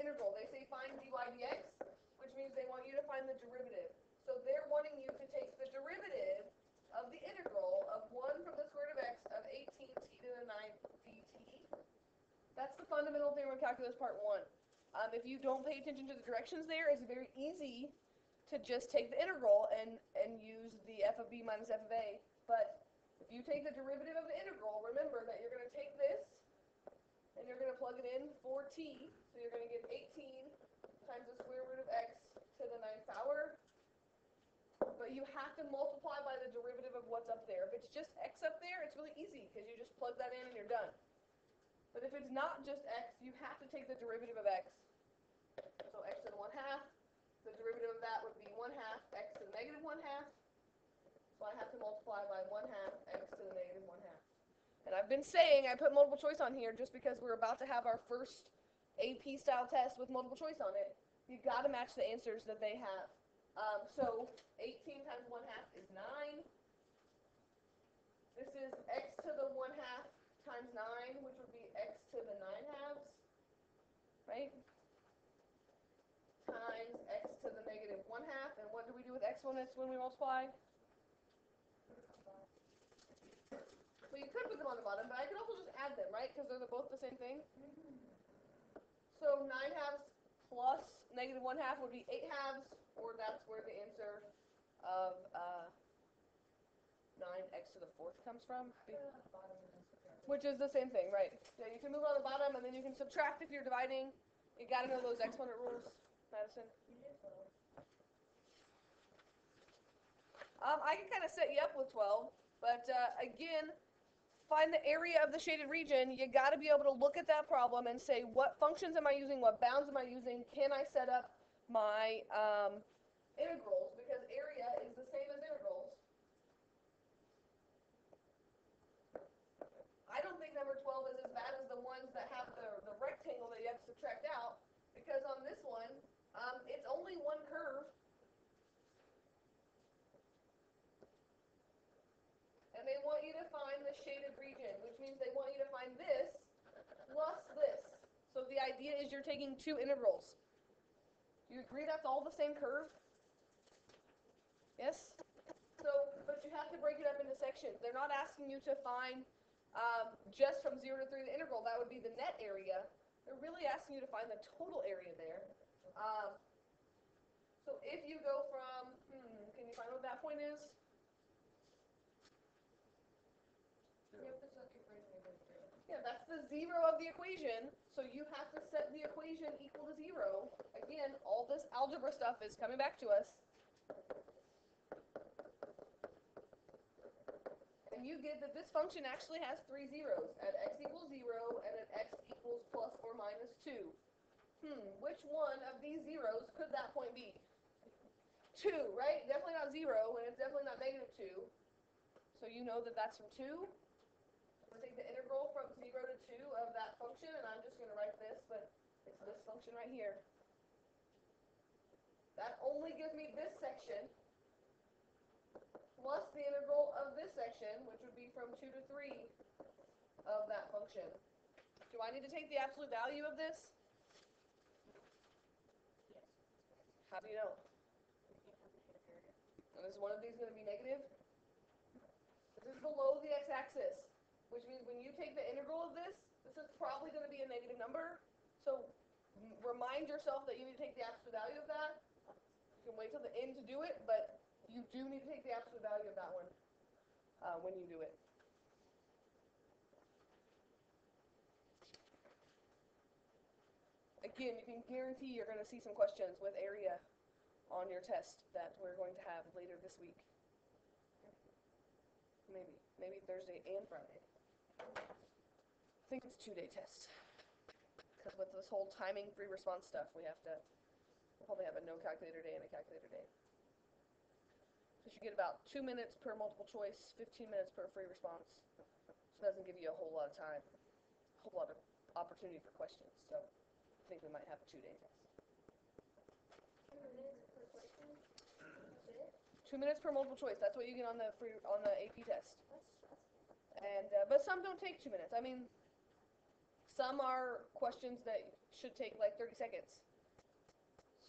integral. They say find dy dx, which means they want you to find the derivative. So they're wanting you to take the derivative of the integral of 1 from the square root of x of 18t to the 9th dt. That's the fundamental theorem of calculus part 1. If you don't pay attention to the directions there, it's very easy to just take the integral and use the f of b minus f of a. But if you take the derivative of the integral, remember that you're going to take this and you're going to plug it in for t. So you're going to get 18 times the square root of x to the 9th power. But you have to multiply by the derivative of what's up there. If it's just x up there, it's really easy because you just plug that in and you're done. But if it's not just x, you have to take the derivative of x. So x to the 1/2. The derivative of that would be 1/2 x to the negative 1/2. So I have to multiply by 1/2 x to the negative 1/2. And I've been saying I put multiple choice on here just because we're about to have our first AP style test with multiple choice on it. You've got to match the answers that they have. So 18 times 1/2 is 9. This is x to the 1/2 times 9, which would be x to the 9/2, right? Times x to the negative 1/2. And what do we do with exponents when we multiply? Well, you could put them on the bottom, but I could also just add them, right? Because they're both the same thing. So 9/2 plus negative 1/2 would be 8/2, or that's where the answer of 9x to the 4th comes from. Which is the same thing, right? Yeah, you can move it on the bottom, and then you can subtract if you're dividing. You got to know those exponent rules, Madison. I can kind of set you up with 12, but again, find the area of the shaded region. You got to be able to look at that problem and say, what functions am I using? What bounds am I using? Can I set up my integrals? Because area is the same as integrals. I don't think number 12 is as bad as the ones that have the rectangle that you have to subtract out, because on this one, it's only one curve. And they want you to find the shaded region, which means they want you to find this plus this. So the idea is you're taking two integrals. Do you agree that's all the same curve? Yes? So, but you have to break it up into sections. They're not asking you to find just from 0 to 3 the integral. That would be the net area. They're really asking you to find the total area there. So if you go from, can you find what that point is? Yeah, that's the 0 of the equation. So you have to set the equation equal to 0. Again, all this algebra stuff is coming back to us. And you get that this function actually has 3 zeros, at x equals 0 and at x equals plus or minus 2. Which one of these zeros could that point be? 2, right? Definitely not 0, and it's definitely not negative 2. So you know that that's from 2. I'm going to take the integral from 0 to 2 of that function, and I'm just going to write this, but it's this function right here. That only gives me this section, plus the integral of this section, which would be from 2 to 3 of that function. Do I need to take the absolute value of this? Yes. How do you know? And is one of these going to be negative? This is below the x-axis, which means when you take the integral of this, this is probably going to be a negative number. So remind yourself that you need to take the absolute value of that. You can wait till the end to do it, but you do need to take the absolute value of that one when you do it. Again, you can guarantee you're going to see some questions with area on your test that we're going to have later this week. Maybe Thursday and Friday. I think it's a 2-day test. Because with this whole timing free response stuff, we'll probably have a no calculator day and a calculator day. So you get about 2 minutes per multiple choice, 15 minutes per free response. So it doesn't give you a whole lot of time, a whole lot of opportunity for questions. So I think we might have a 2-day test. 2 minutes per question? That's it? 2 minutes per multiple choice. That's what you get on the AP test. And but some don't take 2 minutes. I mean, Some are questions that should take like 30 seconds.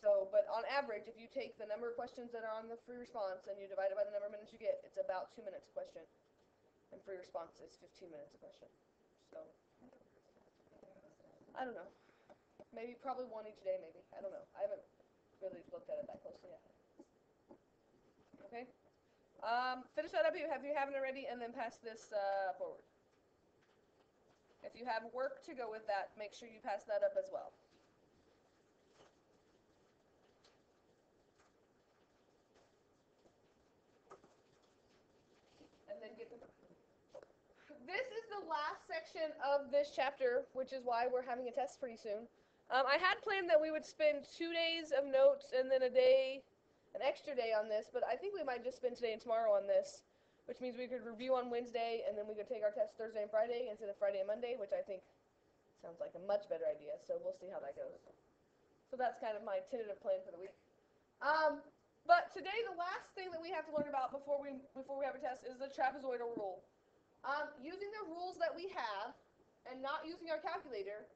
So, but on average, if you take the number of questions that are on the free response and you divide it by the number of minutes you get, it's about 2 minutes a question. And free response is 15 minutes a question. So, I don't know. Maybe probably one each day, maybe. I don't know. I haven't really looked at it that closely yet. Okay? Finish that up if you haven't already, and then pass this forward. If you have work to go with that, make sure you pass that up as well. And then get the... This is the last section of this chapter, which is why we're having a test pretty soon. I had planned that we would spend 2 days of notes and then an extra day on this, but I think we might just spend today and tomorrow on this, which means we could review on Wednesday, and then we could take our test Thursday and Friday instead of Friday and Monday, which I think sounds like a much better idea, so we'll see how that goes. So that's kind of my tentative plan for the week. But today, the last thing that we have to learn about before we have a test is the trapezoidal rule. Using the rules that we have, and not using our calculator,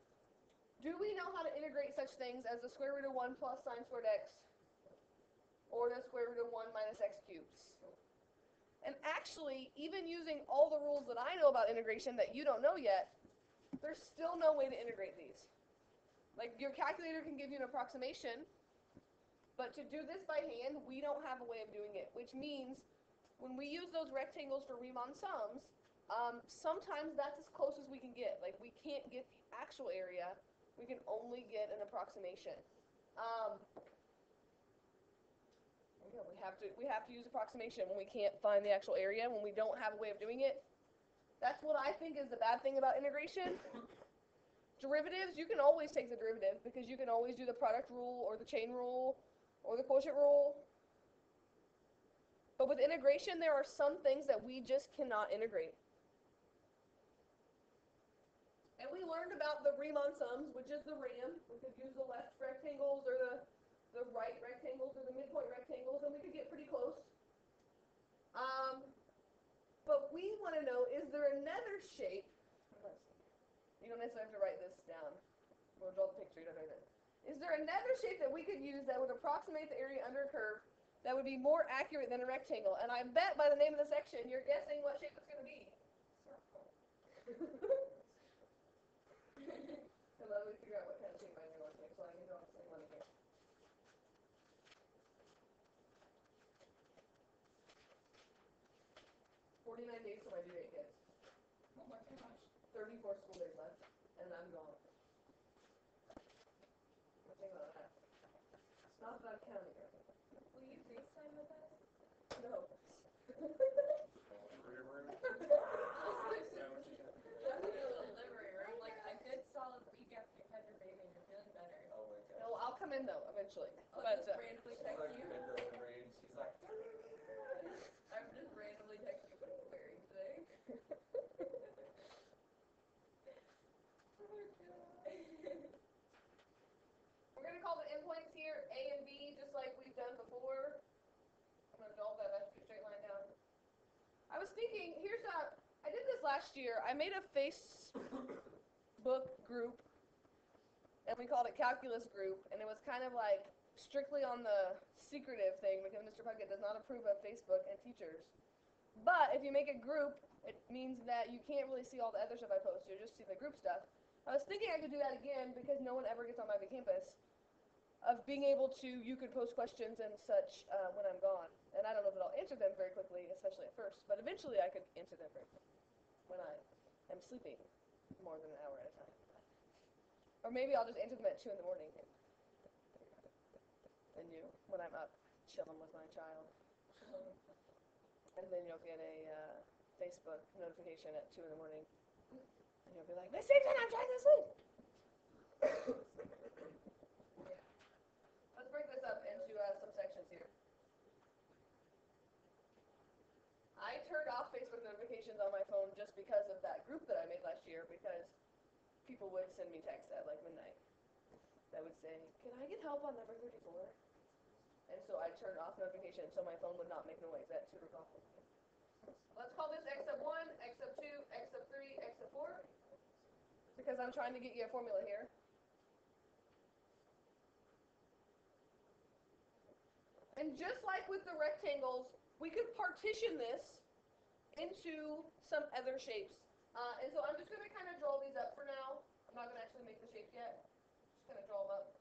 do we know how to integrate such things as the square root of 1 plus sine squared x, or the square root of 1 minus x cubed? And actually, even using all the rules that I know about integration that you don't know yet, there's still no way to integrate these. Like, your calculator can give you an approximation, but to do this by hand, we don't have a way of doing it, which means when we use those rectangles for Riemann sums, sometimes that's as close as we can get. Like, we can't get the actual area, we can only get an approximation. We have to use approximation when we can't find the actual area, when we don't have a way of doing it. That's what I think is the bad thing about integration. Derivatives, you can always take the derivative because you can always do the product rule or the chain rule or the quotient rule. But with integration, there are some things that we just cannot integrate. And we learned about the Riemann sums, which is the RAM. We could use the left rectangles or the right rectangles or the midpoint rectangles, and we could get pretty close. But we want to know, is there another shape? You don't necessarily have to write this down. We'll draw the picture, you don't know that. Is there another shape that we could use that would approximate the area under a curve that would be more accurate than a rectangle? And I bet by the name of the section, you're guessing what shape it's going to be. And let me figure out what kind of shape I want to make, so I can draw the same one again. 49 days till my due date, kids. Oh my gosh. 34 school days left, and I'm gone. Think about that. It's not that I'm counting right now. Will you FaceTime with us? No. Delivery room. Like, a good solid week after you had your baby and you're feeling better. Oh my god. No, I'll come in though, eventually. I'll But, just randomly She's text like you. mid-delivery and she's like, I'm just randomly texting you what I'm wearing today. we're going to call the endpoints here A and B, just like we've done before. I'm going to dolph that back to a straight line down. I was thinking, I did this last year. I made a Facebook group, and we called it Calculus Group, and it was kind of like strictly on the secretive thing because Mr. Puckett does not approve of Facebook and teachers. But if you make a group, it means that you can't really see all the other stuff I post. You just see the group stuff. I was thinking I could do that again because no one ever gets on my big campus. Of being able to, you could post questions and such when I'm gone. And I don't know if I'll answer them very quickly, especially at first, but eventually I could answer them very quickly when I am sleeping more than an hour at a time. Or maybe I'll just answer them at 2 in the morning. And you, when I'm up, chilling with my child. And then you'll get a Facebook notification at 2 in the morning. And you'll be like, Miss Satan, I'm trying to sleep! Let's break this up into some sections here. I turned off Facebook notifications on my phone just because of that group that I made last year, because people would send me texts at like midnight that would say, can I get help on number 34? And so I turned off notifications so my phone would not make noise at 2 o'clock. Let's call this x sub 1, x sub 2, x sub 3, x sub 4. because I'm trying to get you a formula here. And just like with the rectangles, we could partition this into some other shapes. And so I'm just going to kind of draw these up for now. I'm not going to actually make the shapes yet. Just kind of draw them up.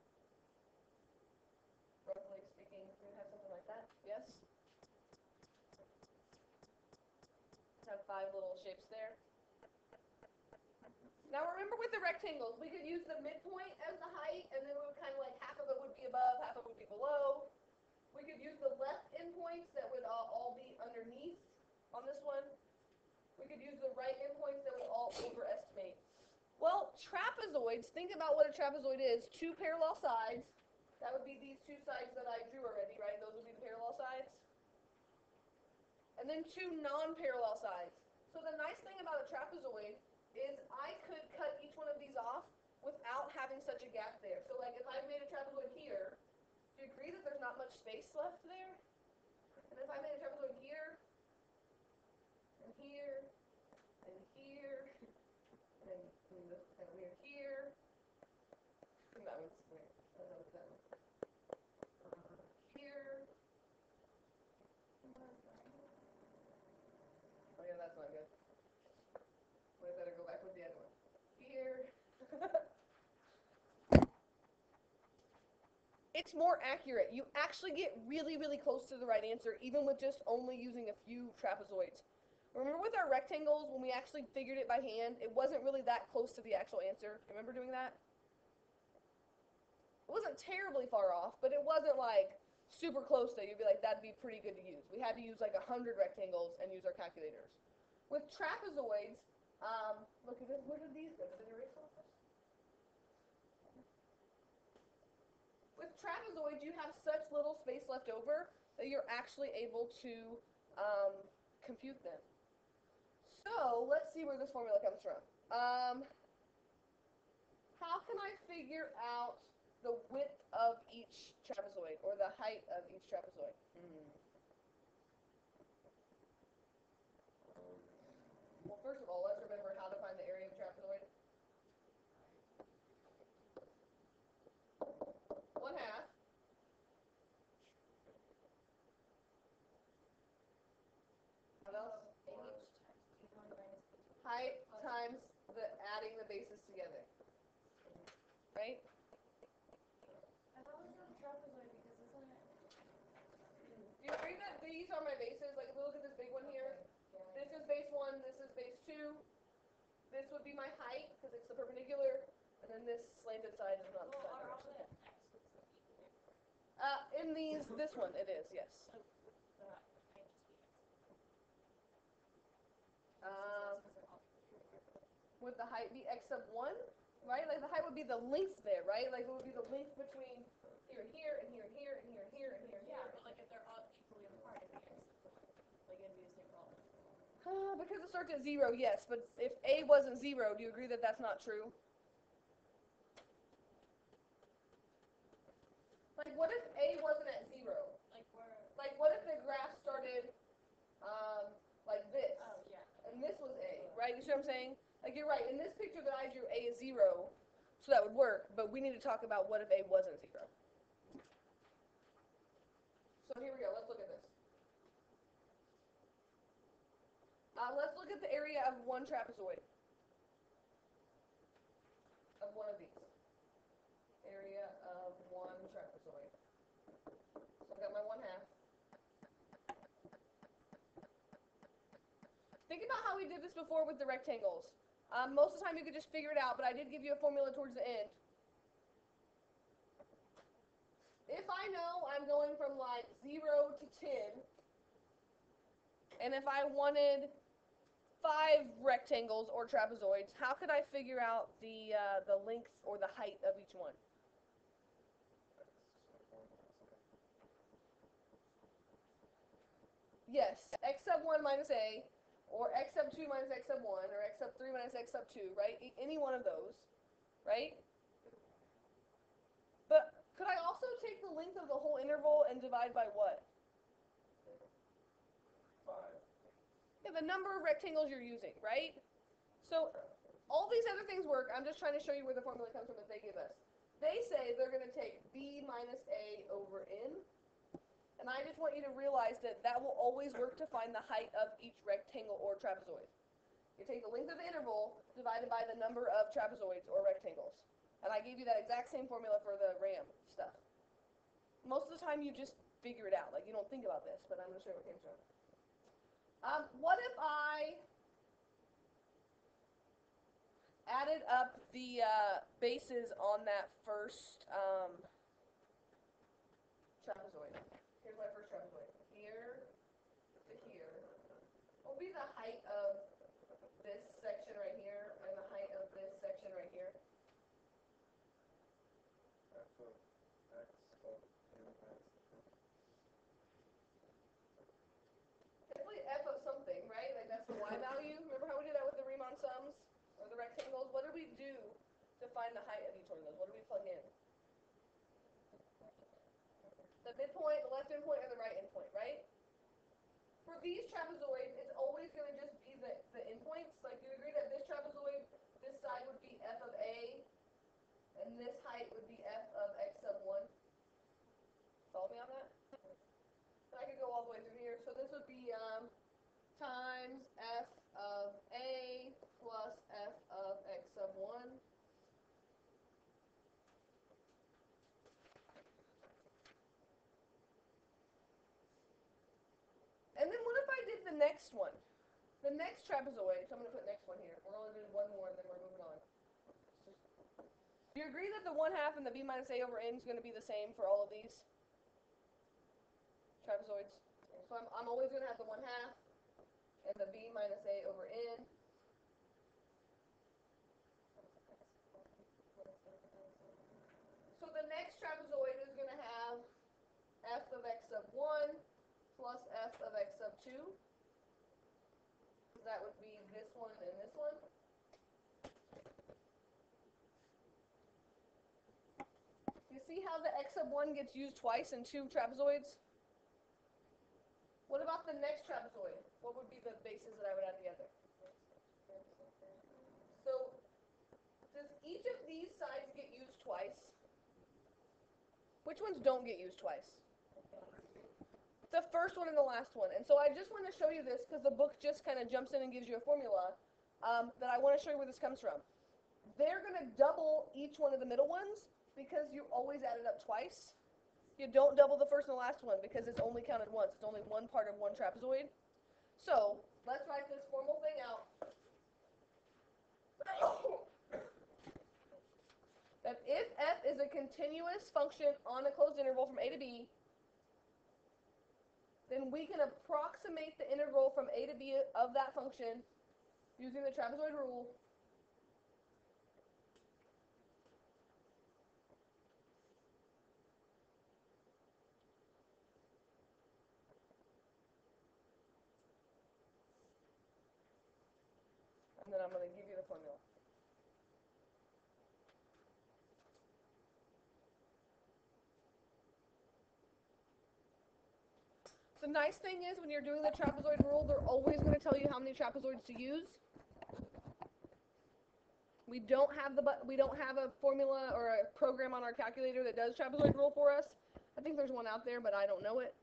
Roughly speaking, we would have something like that. Yes? Have 5 little shapes there. Now remember with the rectangles, we could use the midpoint as the height, and then we would kind of like half of it would be above, half of it would be below. We could use the left endpoints that would all be underneath on this one. We could use the right endpoints that would all overestimate. Well, trapezoids, think about what a trapezoid is. 2 parallel sides. That would be these 2 sides that I drew already, right? Those would be the parallel sides. And then 2 non-parallel sides. So the nice thing about a trapezoid is I could cut each one of these off without having such a gap there. So like if I made a trapezoid here, do you agree that there's not much space left there? And if I made a trapezoid here, and here, and here, and then this kind of weird here, and that one's weird. I don't know what that one. Here. Oh yeah, that's not good. We better go back with the other one. Here. It's more accurate. You actually get really, really close to the right answer, even with just only using a few trapezoids. Remember with our rectangles, when we actually figured it by hand, it wasn't really that close to the actual answer. Remember doing that? It wasn't terribly far off, but it wasn't like super close that you'd be like, that'd be pretty good to use. We had to use like 100 rectangles and use our calculators. With trapezoids, look at this. Where did these go? Did it erase all this? With trapezoids, you have such little space left over that you're actually able to compute them. So let's see where this formula comes from. How can I figure out the width of each trapezoid or the height of each trapezoid? Well, first of all, let's remember how to find the area of a trapezoid. 1/2. What else? Height times the adding the bases together. Right? I thought it was a trapezoid because isn't it? Do you agree that these are my bases? Like if we look at this big one here, this is base 1, this is base 2. This would be my height because it's the perpendicular, and then this slanted side is not the Well, side. are all the X's In this one it is, yes. Would the height be x sub 1? Right? Like the height would be the length there, right? Like it would be the length between here and here and here and here and here and here and here and Yeah, here. but like if they're all equally apart, it'd be like it'd be the same problem. Because it starts at 0, yes, but if a wasn't 0, do you agree that that's not true? Like what if a wasn't at 0? Like where? Like what if the graph started like this? Oh yeah. And this was a, right? You see what I'm saying? Like you're right. In this picture that I drew, a is 0, so that would work. But we need to talk about what if a wasn't 0. So here we go. Let's look at this. Let's look at the area of one trapezoid. Of one of these. Area of one trapezoid. So I've got my 1/2. Think about how we did this before with the rectangles. Most of the time you could just figure it out, but I did give you a formula towards the end. If I know I'm going from like 0 to 10, and if I wanted 5 rectangles or trapezoids, how could I figure out the length or the height of each one? Yes, x sub 1 minus a, or x sub 2 minus x sub 1, or x sub 3 minus x sub 2, right? Any one of those, right? But could I also take the length of the whole interval and divide by what? 5. Yeah, the number of rectangles you're using, right? So all these other things work. I'm just trying to show you where the formula comes from that they give us. They say they're going to take b minus a over n, and I just want you to realize that that will always work to find the height of each rectangle or trapezoid. You take the length of the interval divided by the number of trapezoids or rectangles. And I gave you that exact same formula for the RAM stuff. Most of the time you just figure it out. Like, you don't think about this, but I'm going to show you what came from. What if I added up the bases on that first trapezoid? Here's my first trapezoid. Here to here. What will be the height of this section right here and the height of this section right here? Definitely f of something, right? Like that's the y value. Remember how we did that with the Riemann sums or the rectangles? What did we do to find the height of each one of those? What did we plug in? The midpoint, the left endpoint, or the right endpoint, right? For these trapezoids, it's always going to just be the endpoints. Like, you agree that this trapezoid, this side would be f of a, and this height would be f of x sub 1. Follow me on that? So I could go all the way through here. So this would be times f of a plus f of x sub 1. And then what if I did the next one? The next trapezoid, so I'm going to put next one here. We're only doing one more and then we're moving on. Do you agree that the 1/2 and the b minus a over n is going to be the same for all of these trapezoids? So I'm always going to have the 1/2 and the b minus a over n. So the next trapezoid is going to have f of x sub 1 plus f of x sub 2. That would be this one and this one. You see how the x sub 1 gets used twice in two trapezoids? What about the next trapezoid? What would be the bases that I would add together? So, does each of these sides get used twice? Which ones don't get used twice? The first one and the last one. And so I just want to show you this because the book just kind of jumps in and gives you a formula that I want to show you where this comes from. They're going to double each one of the middle ones because you always add it up twice. You don't double the first and the last one because it's only counted once. It's only one part of one trapezoid. So let's write this formal thing out. That if f is a continuous function on a closed interval from a to b, then we can approximate the integral from a to b of that function using the trapezoid rule. And then I'm going to give you the formula. The nice thing is when you're doing the trapezoid rule, they're always going to tell you how many trapezoids to use. We don't have a formula or a program on our calculator that does trapezoid rule for us. I think there's one out there, but I don't know it.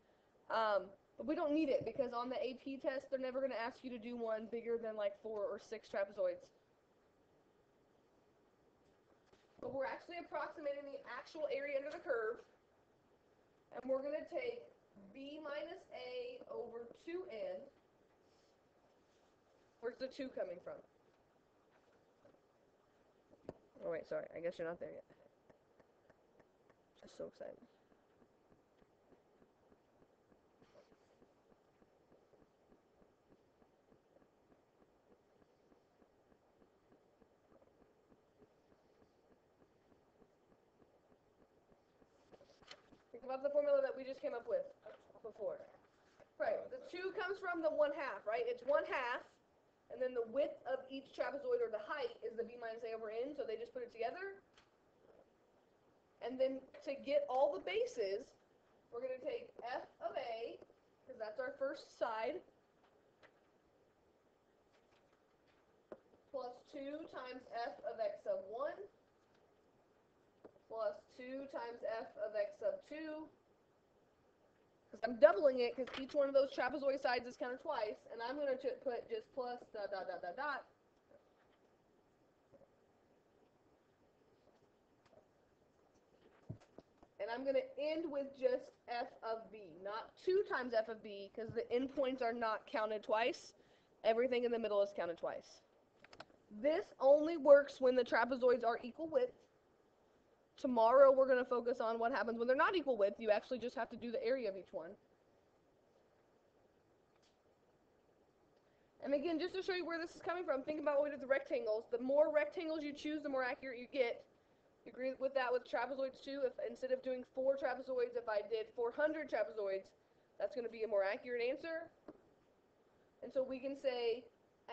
But we don't need it because on the AP test, they're never going to ask you to do one bigger than like 4 or 6 trapezoids. But we're actually approximating the actual area under the curve, and we're going to take b minus a over 2n. Where's the 2 coming from? Oh wait, sorry, I guess you're not there yet. Just so excited. Think about the formula that we just came up with before. Right, the 2 comes from the 1/2, right? It's 1/2, and then the width of each trapezoid, or the height, is the b minus a over n, so they just put it together. And then to get all the bases, we're going to take f of a, because that's our first side, plus 2 times f of x sub 1 plus 2 times f of x sub 2. Because I'm doubling it because each one of those trapezoid sides is counted twice, and I'm going to put just plus dot dot dot dot dot. And I'm going to end with just f of b, not 2 times f of b, because the endpoints are not counted twice. Everything in the middle is counted twice. This only works when the trapezoids are equal width. Tomorrow we're going to focus on what happens when they're not equal width. You actually just have to do the area of each one. And again, just to show you where this is coming from, think about what we did with the rectangles. The more rectangles you choose, the more accurate you get. You agree with that with trapezoids too? If instead of doing 4 trapezoids, if I did 400 trapezoids, that's going to be a more accurate answer. And so we can say,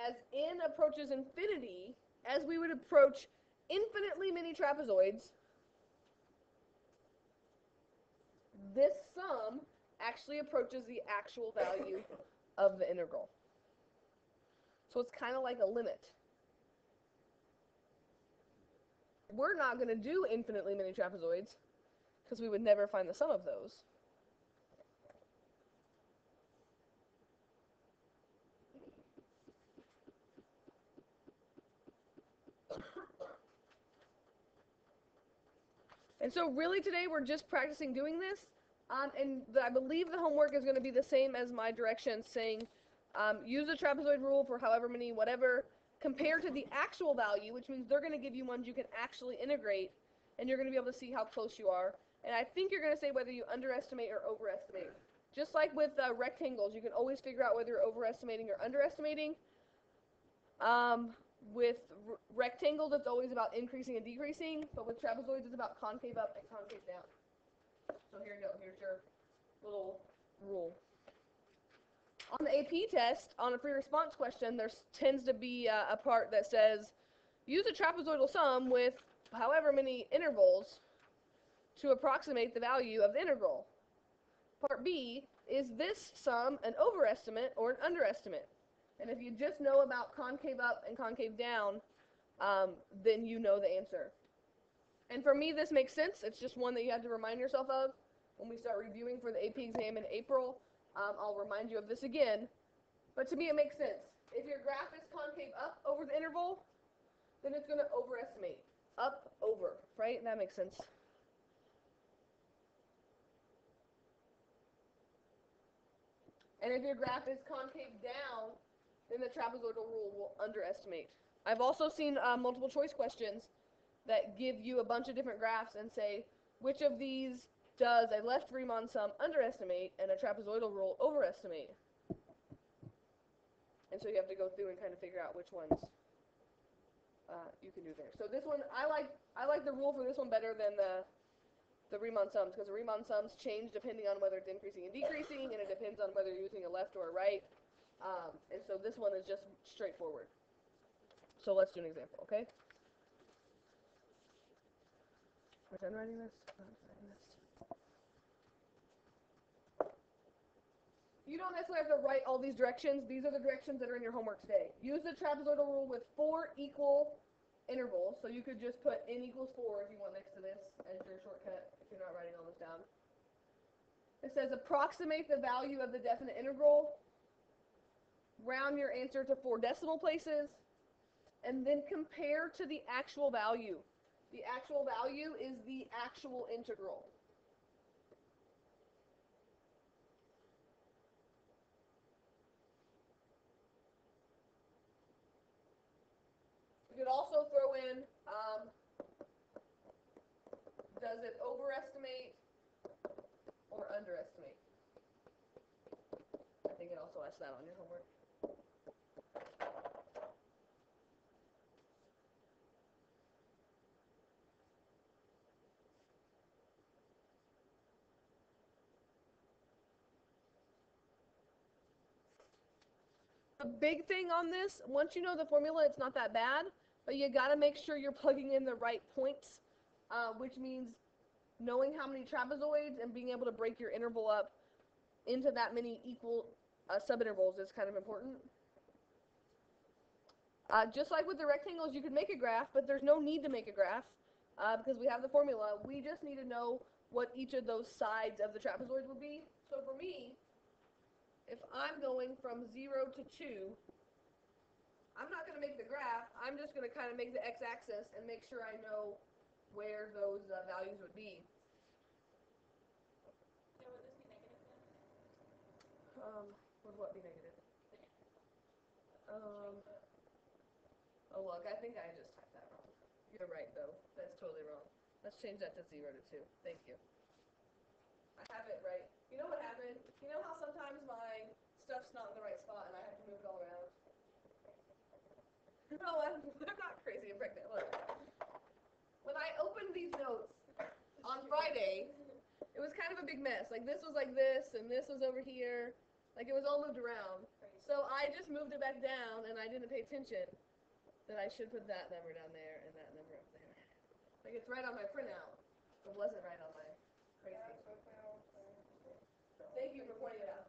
as n approaches infinity, as we would approach infinitely many trapezoids, this sum actually approaches the actual value of the integral. So it's kind of like a limit. We're not going to do infinitely many trapezoids because we would never find the sum of those. And so really today we're just practicing doing this, and I believe the homework is going to be the same as my directions, saying use the trapezoid rule for however many whatever, compared to the actual value, which means they're going to give you ones you can actually integrate, and you're going to be able to see how close you are. And I think you're going to say whether you underestimate or overestimate. Just like with rectangles, you can always figure out whether you're overestimating or underestimating. With rectangles, it's always about increasing and decreasing, but with trapezoids, it's about concave up and concave down. So here you go. Here's your little rule. On the AP test, on a free response question, there tends to be a part that says, use a trapezoidal sum with however many intervals to approximate the value of the integral. Part B, is this sum an overestimate or an underestimate? And if you just know about concave up and concave down, then you know the answer. And for me, this makes sense. It's just one that you have to remind yourself of. When we start reviewing for the AP exam in April, I'll remind you of this again. But to me, it makes sense. If your graph is concave up over the interval, then it's going to overestimate. Up, over, right? That makes sense. And if your graph is concave down, then the trapezoidal rule will underestimate. I've also seen multiple choice questions that give you a bunch of different graphs and say, which of these does a left Riemann sum underestimate and a trapezoidal rule overestimate? And so you have to go through and kind of figure out which ones you can do there. So this one, I like the rule for this one better than the Riemann sums, because the Riemann sums change depending on whether it's increasing and decreasing, and it depends on whether you're using a left or a right. And so this one is just straightforward. So let's do an example, okay? Am I done writing this? You don't necessarily have to write all these directions. These are the directions that are in your homework today. Use the trapezoidal rule with 4 equal intervals. So you could just put n equals 4 if you want next to this as your shortcut if you're not writing all this down. It says approximate the value of the definite integral. Round your answer to 4 decimal places. And then compare to the actual value. The actual value is the actual integral. You could also throw in, does it overestimate or underestimate? I think it also asks that on your homework. The big thing on this, once you know the formula, it's not that bad, but you got to make sure you're plugging in the right points, which means knowing how many trapezoids and being able to break your interval up into that many equal subintervals is kind of important. Just like with the rectangles, you could make a graph, but there's no need to make a graph because we have the formula. We just need to know what each of those sides of the trapezoid would be. So for me, if I'm going from 0 to 2, I'm not going to make the graph. I'm just going to kind of make the x-axis and make sure I know where those values would be. So would this be negative then? Would what be negative? Oh look, I think I just typed that wrong. You're right though. That's totally wrong. Let's change that to 0 to 2. Thank you. I have it right. You know what happened? You know how sometimes my stuff's not in the right spot and I have to move it all around? No, I'm not crazy. I'm pregnant. Look. When I opened these notes on Friday, it was kind of a big mess. Like this was like this, and this was over here. Like it was all moved around. So I just moved it back down, and I didn't pay attention that I should put that number down there and that number up there. Like it's right on my printout. It wasn't right on my crazy. Thank you for pointing it out.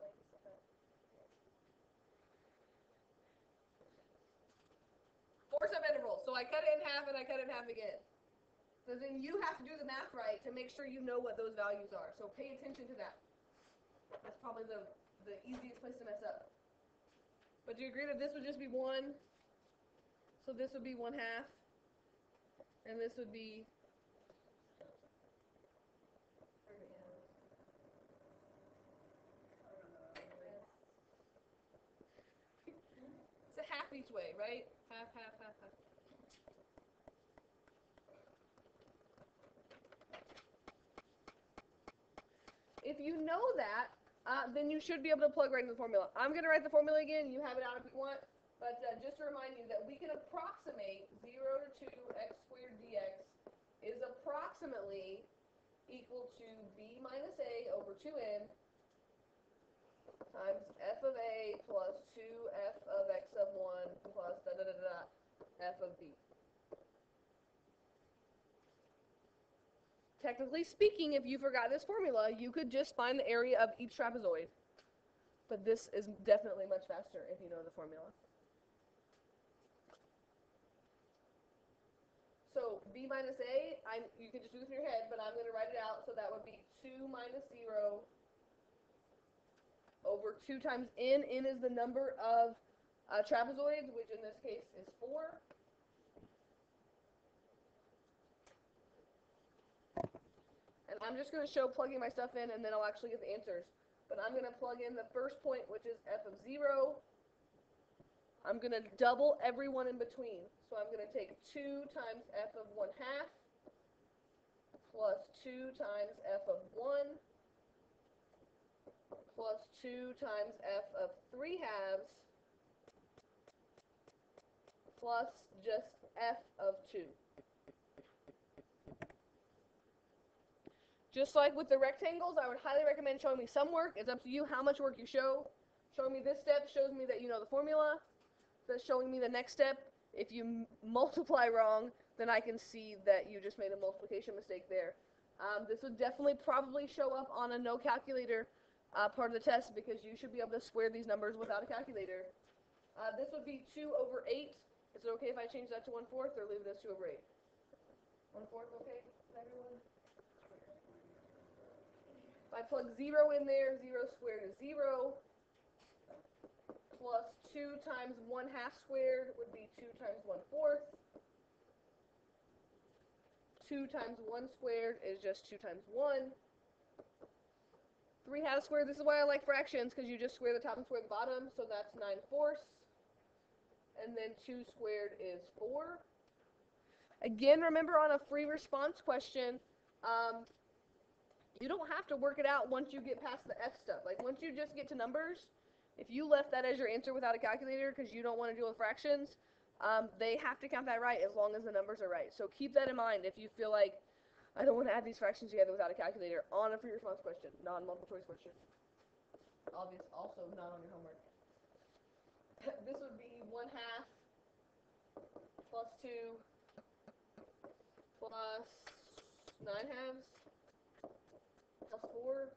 Four subintervals. So I cut it in half and I cut it in half again. So then you have to do the math right to make sure you know what those values are. So pay attention to that. That's probably the easiest place to mess up. But do you agree that this would just be 1? So this would be 1/2. And this would be... It's a half each way, right? Half, half, half, half. If you know that, then you should be able to plug right into the formula. I'm going to write the formula again. You have it out if you want. But just to remind you that we can approximate 0 to 2 x squared dx is approximately equal to b minus a over 2n times f of a plus 2f of x of 1 plus da da da da f of b. Technically speaking, if you forgot this formula, you could just find the area of each trapezoid. But this is definitely much faster if you know the formula. So b minus a, you can just do this in your head, but I'm going to write it out. So that would be 2 minus 0 over 2 times n. N is the number of trapezoids, which in this case is 4. And I'm just going to show plugging my stuff in, and then I'll actually get the answers. But I'm going to plug in the first point, which is f of 0. I'm going to double everyone in between. So I'm going to take 2 times f of 1/2 plus 2 times f of 1 plus 2 times f of 3/2 plus just f of 2. Just like with the rectangles, I would highly recommend showing me some work. It's up to you how much work you show. Showing me this step shows me that you know the formula. That's showing me the next step. If you multiply wrong, then I can see that you just made a multiplication mistake there. This would definitely probably show up on a no calculator part of the test because you should be able to square these numbers without a calculator. This would be 2 over 8. Is it okay if I change that to 1/4 or leave it as 2 over 8? 1/4 okay? Everyone? If I plug 0 in there, 0 squared is 0. Plus 2 times 1/2 squared would be 2 times 1/4. 2 times 1 squared is just 2 times 1. 3/2 squared, this is why I like fractions, because you just square the top and square the bottom, so that's 9/4. And then 2 squared is 4. Again, remember on a free response question, you don't have to work it out once you get past the F stuff. Like once you just get to numbers, if you left that as your answer without a calculator because you don't want to deal with fractions, they have to count that right as long as the numbers are right. So keep that in mind if you feel like, I don't want to add these fractions together without a calculator on a free response question, non-multiple choice question. Obvious, also not on your homework. This would be 1/2 plus 2 plus 9/2 plus 4.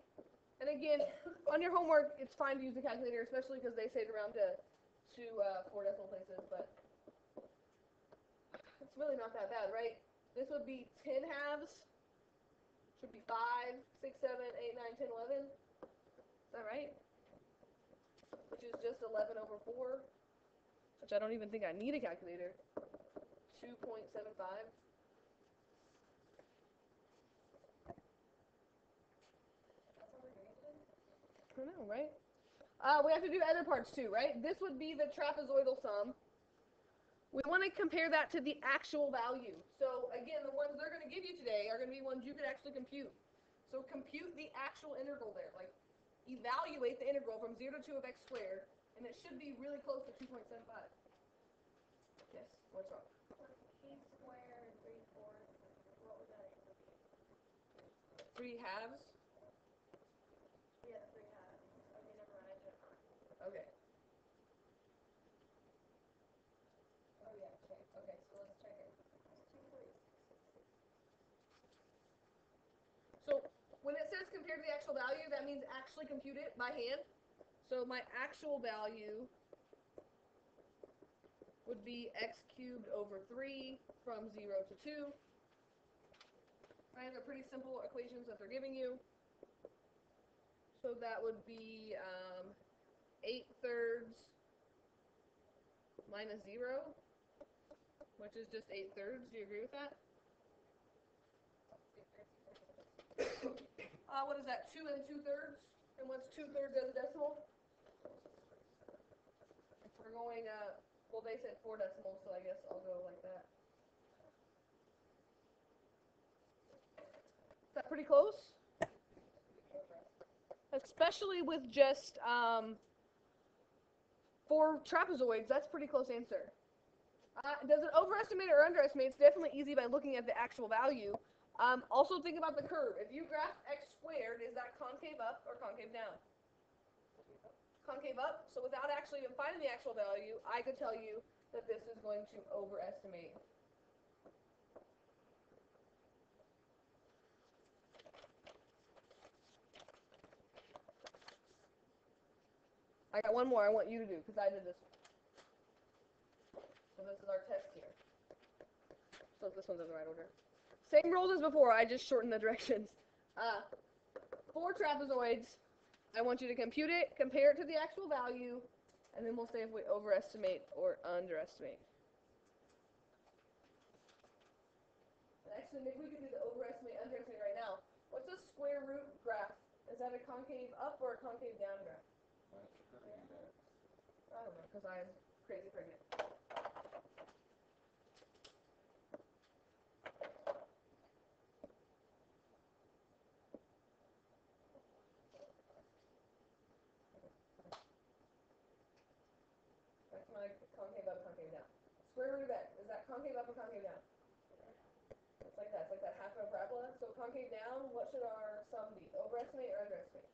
And again, on your homework, it's fine to use the calculator, especially because they say it around to 4 decimal places. But it's really not that bad, right? This would be 10 halves. Should be 5, 6, 7, 8, 9, 10, 11. Is that right? Which is just 11 over 4. Which I don't even think I need a calculator. 2.75. I don't know, right? We have to do other parts too, right? This would be the trapezoidal sum. We want to compare that to the actual value. So again, the ones they're going to give you today are going to be ones you could actually compute. So compute the actual integral there. Like, evaluate the integral from 0 to 2 of x squared, and it should be really close to 2.75. Yes, what's wrong? P squared 3/4. What was that? 3 halves? Yeah, 3 halves. Okay, never mind. I did it wrong. Okay. Oh yeah, check. Okay, so let's check it. So when it says compare to the actual value, that means actually compute it by hand. So my actual value would be x cubed over 3 from 0 to 2. Right, they're pretty simple equations that they're giving you. So that would be 8/3 minus 0, which is just 8/3. Do you agree with that? What is that? 2 and 2/3? And what's 2/3 as a decimal? We're going, well, they said 4 decimals, so I guess I'll go like that. Is that pretty close? Especially with just 4 trapezoids, that's a pretty close answer. Does it overestimate or underestimate? It's definitely easy by looking at the actual value. Also think about the curve. If you graph x squared, is that concave up or concave down? Concave up. So without actually even finding the actual value, I could tell you that this is going to overestimate. I got one more I want you to do, because I did this one. So this is our test here. So this one's in the right order. Same rules as before, I just shortened the directions. 4 trapezoids. I want you to compute it, compare it to the actual value, and then we'll say if we overestimate or underestimate. Actually, maybe we can do the overestimate, underestimate right now. What's a square root graph? Is that a concave up or a concave down graph? I don't know, because I'm crazy pregnant. That's my concave up, concave down. Square root of x, is that concave up or concave down? It's like that. It's like that half of a parabola. So concave down, what should our sum be? Overestimate or underestimate?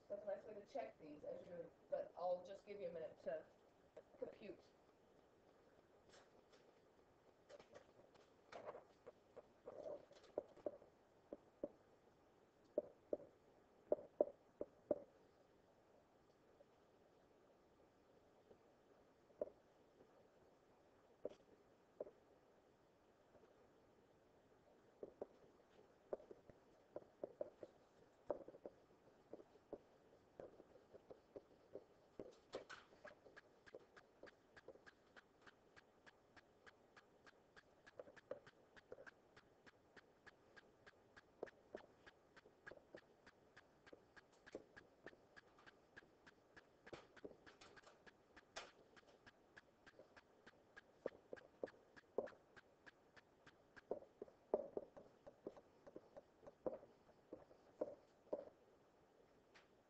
That's a nice way to check these as you're doing, but I'll just give you a minute to compute.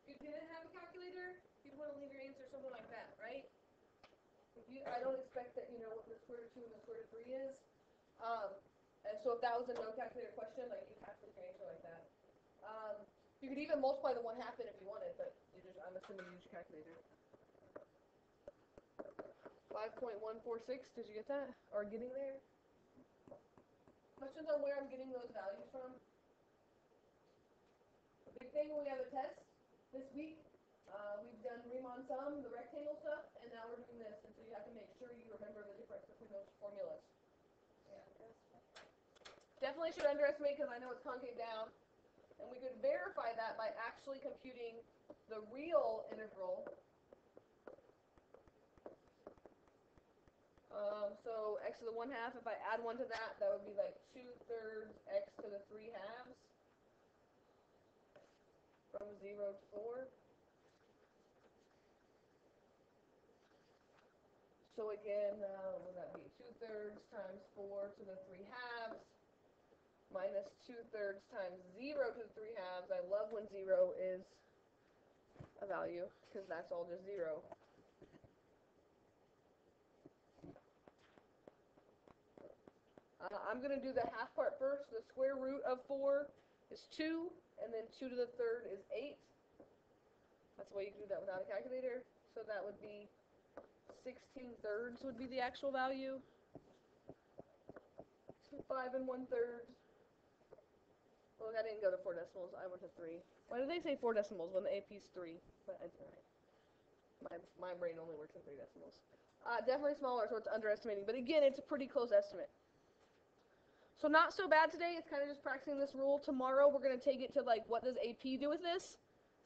If you didn't have a calculator, you'd want to leave your answer something like that, right? I don't expect that you know what the square root of 2 and the square root of 3 is. And so if that was a no calculator question, like you'd have to leave your answer like that. You could even multiply the 1/2 in if you wanted, but I'm assuming you use your calculator. 5.146, did you get that? Or getting there? Questions on where I'm getting those values from? The big thing when we have a test this week, we've done Riemann sum, the rectangle stuff, and now we're doing this, and so you have to make sure you remember the difference between those formulas. definitely should underestimate because I know it's concave down. And we could verify that by actually computing the real integral. So x to the 1/2, if I add 1 to that, that would be like 2/3 x to the 3/2 from 0 to 4. So again, what would that be? 2/3 times 4 to the 3/2 minus 2/3 times 0 to the 3/2. I love when 0 is a value because that's all just 0. I'm going to do the half part first. The square root of 4 is 2, and then 2 to the 3rd is 8. That's why you can do that without a calculator. So that would be 16/3 would be the actual value. So 5 1/3. Well, I didn't go to 4 decimals. I went to 3. Why do they say 4 decimals when the AP's 3? But it's alright. My brain only works in 3 decimals. Definitely smaller, so it's underestimating. But again, it's a pretty close estimate. So not so bad today. It's kind of just practicing this rule. Tomorrow we're going to take it to like, what does AP do with this?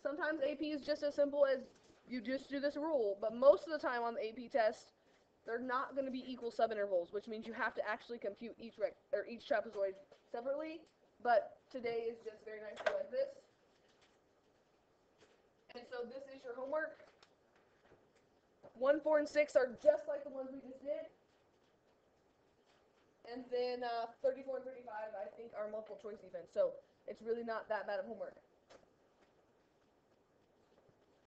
Sometimes AP is just as simple as you just do this rule. But most of the time on the AP test, they're not going to be equal subintervals, which means you have to actually compute each trapezoid separately. But today is just very nicely like this. And so this is your homework. 1, 4, and 6 are just like the ones we just did. And then 34 and 35, I think, are multiple choice even. So it's really not that bad of homework.